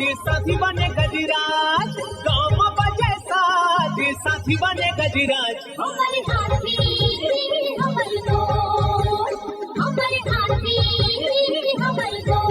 साथी बने गजराज, गाँव में बजे साज साथी बने गजराज। हमारे हाथी हमारे दोस्त, हमारे हाथी हमारे दोस्त।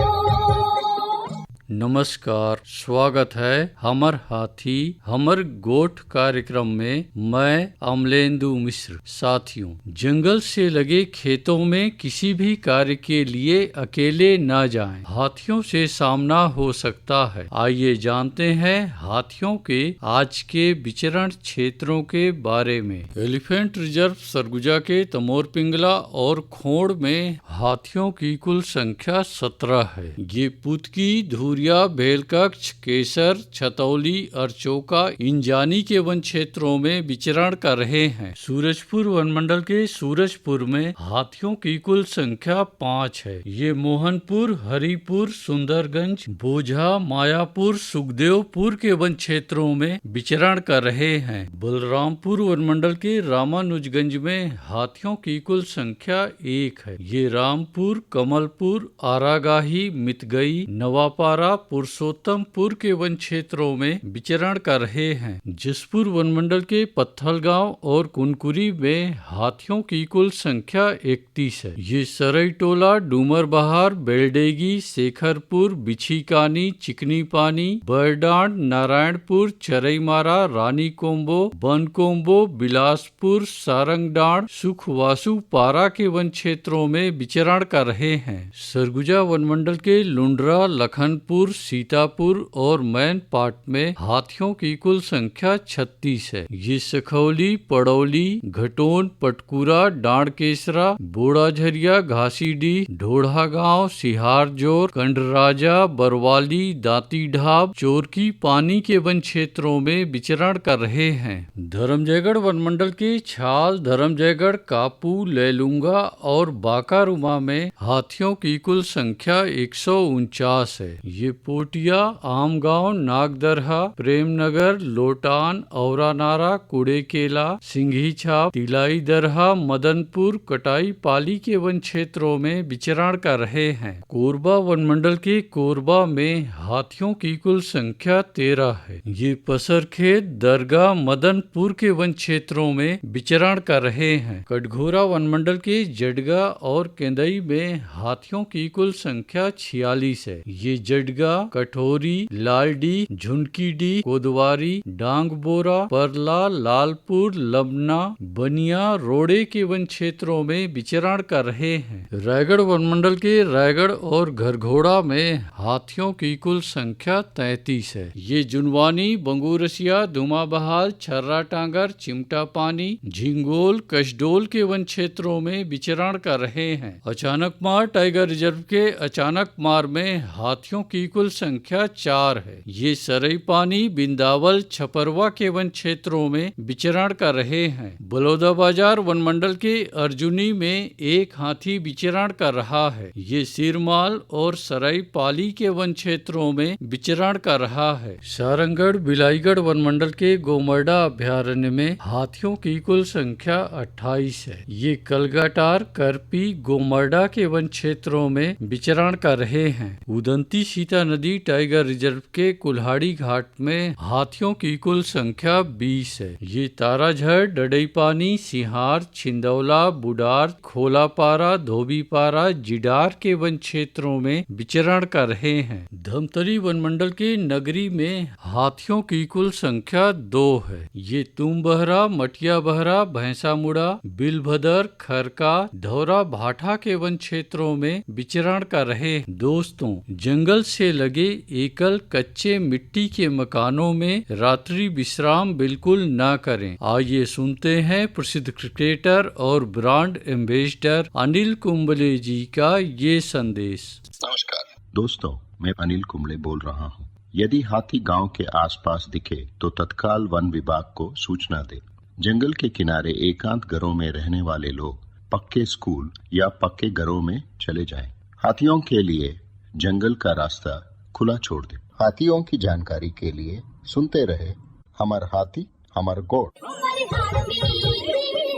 नमस्कार, स्वागत है हमर हाथी हमर गोठ कार्यक्रम में। मैं अमलेंदु मिश्र। साथियों, जंगल से लगे खेतों में किसी भी कार्य के लिए अकेले न जाएं। हाथियों से सामना हो सकता है। आइए जानते हैं हाथियों के आज के विचरण क्षेत्रों के बारे में। एलिफेंट रिजर्व सरगुजा के तमोर पिंगला और खोड़ में हाथियों की कुल संख्या 17 है। ये पुतकी, धूरिया, बेलकक्ष, केसर, छतौली, अरचोका, इंजानी के वन क्षेत्रों में विचरण कर रहे हैं। सूरजपुर वनमंडल के सूरजपुर में हाथियों की कुल संख्या 5 है। ये मोहनपुर, हरिपुर, सुंदरगंज, बोझा, मायापुर, सुखदेवपुर के वन क्षेत्रों में विचरण कर रहे हैं। बलरामपुर वनमंडल के रामानुजगंज में हाथियों की कुल संख्या 1 है। ये रामपुर, कमलपुर, आरागाही, मितगई, नवापारा, पुरुषोत्तमपुर के वन क्षेत्रों में विचरण कर रहे हैं। जसपुर वनमंडल के पत्थलगांव और कुनकुरी में हाथियों की कुल संख्या 31 है। ये सरईटोला, डूमर बहार, बेलडेगी, शेखरपुर, बिछीकानी, चिकनी पानी, बरडांड, नारायणपुर, चरईमारा, रानी कोम्बो, बनकोम्बो, बिलासपुर, सारंगडांड, सुखवासु पारा के वन क्षेत्रों में विचरण कर रहे हैं। सरगुजा वनमंडल के लुंड्रा, लखनपुर, सीतापुर और मैनपाट में हाथियों की कुल संख्या 36 है। ये सखौली, पड़ौली, घटोन, पटकुरा, डांडकेसरा, बोड़ाझरिया, घासीडीह, ढोढ़ा गांव, सिहारजोर, कंडराजा, बरवाली, दांती ढाब, चोरकी पानी के वन क्षेत्रों में विचरण कर रहे हैं। धर्मजयगढ़ वनमंडल के छाल, धर्मजयगढ़, कापू, लेलुंगा और बाकारुमा में हाथियों की कुल संख्या 149 है। ये पोटिया, आमगांव, नागदरहा, प्रेमनगर, लोटान, औरानारा, कुड़ेकेला, सिंघीछाप, तिलाई दरहा, मदनपुर, कटाई पाली के वन क्षेत्रों में विचरण कर रहे हैं। कोरबा वनमंडल के कोरबा में हाथियों की कुल संख्या 13 है। ये पसरखेत, दरगाह, मदनपुर के वन क्षेत्रों में विचरण कर रहे हैं। कटघोरा वनमंडल के जडगा और केंदई में हाथियों की कुल संख्या 46 है। ये जडगा, कठोरी, लालडी, झुनकीडी, कोदवारी, डांगबोरा, परला, लालपुर, लबना, बनिया, रोड़े के वन क्षेत्रों में विचरण कर रहे हैं। रायगढ़ वनमंडल के रायगढ़ और घरघोड़ा में हाथियों की कुल संख्या 33 है। ये जुनवानी, बंगूरसिया, धुमाबहाल, छर्रा टांगर, चिमटा पानी, झिंगोल, कशडोल के वन क्षेत्रों में विचरण कर रहे हैं। अचानकमार टाइगर रिजर्व के अचानकमार में हाथियों की कुल संख्या 4 है। ये सरई पानी, बिंदावल, छपरवा के वन क्षेत्रों में विचरण कर रहे हैं। बलौदाबाजार वनमंडल के अर्जुनी में एक हाथी विचरण कर रहा है। ये सिरमाल और सराई पाली के वन क्षेत्रों में विचरण कर रहा है। सारंगढ़ बिलाईगढ़ वनमंडल के गोमर्डा अभ्यारण्य में हाथियों की कुल संख्या 28 है। ये कलगाटार, करपी, गोमर्डा के वन क्षेत्रों में विचरण कर रहे हैं। उदंती सीता नदी टाइगर रिजर्व के कुल्हाड़ी घाट में हाथियों की कुल संख्या 20 है। ये ताराझर, डडईपानी, सिहार, छिंदौला, बुडार, खोलापारा, धोबीपारा, जिडार के वन क्षेत्रों में विचरण कर रहे हैं। धमतरी वनमंडल के नगरी में हाथियों की कुल संख्या 2 है। ये तुम्बहरा, मटिया बहरा, भैंसामुड़ा, बिलभदर, खरका, धौरा भाठा के वन क्षेत्रों में विचरण कर रहे। दोस्तों, जंगल से लगे एकल कच्चे मिट्टी के मकानों में रात्रि विश्राम बिल्कुल न करें। आइए सुनते हैं प्रसिद्ध क्रिकेटर और ब्रांड एम्बेसडर अनिल कुंबले जी का ये संदेश। नमस्कार दोस्तों, मैं अनिल कुंबले बोल रहा हूँ। यदि हाथी गांव के आसपास दिखे तो तत्काल वन विभाग को सूचना दे। जंगल के किनारे एकांत घरों में रहने वाले लोग पक्के स्कूल या पक्के घरों में चले जाएं। हाथियों के लिए जंगल का रास्ता खुला छोड़ दे। हाथियों की जानकारी के लिए सुनते रहे हमर हाथी हमर गोठ। हमारे हाथी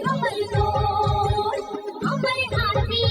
हमारे दोस्त, हमारे हाथी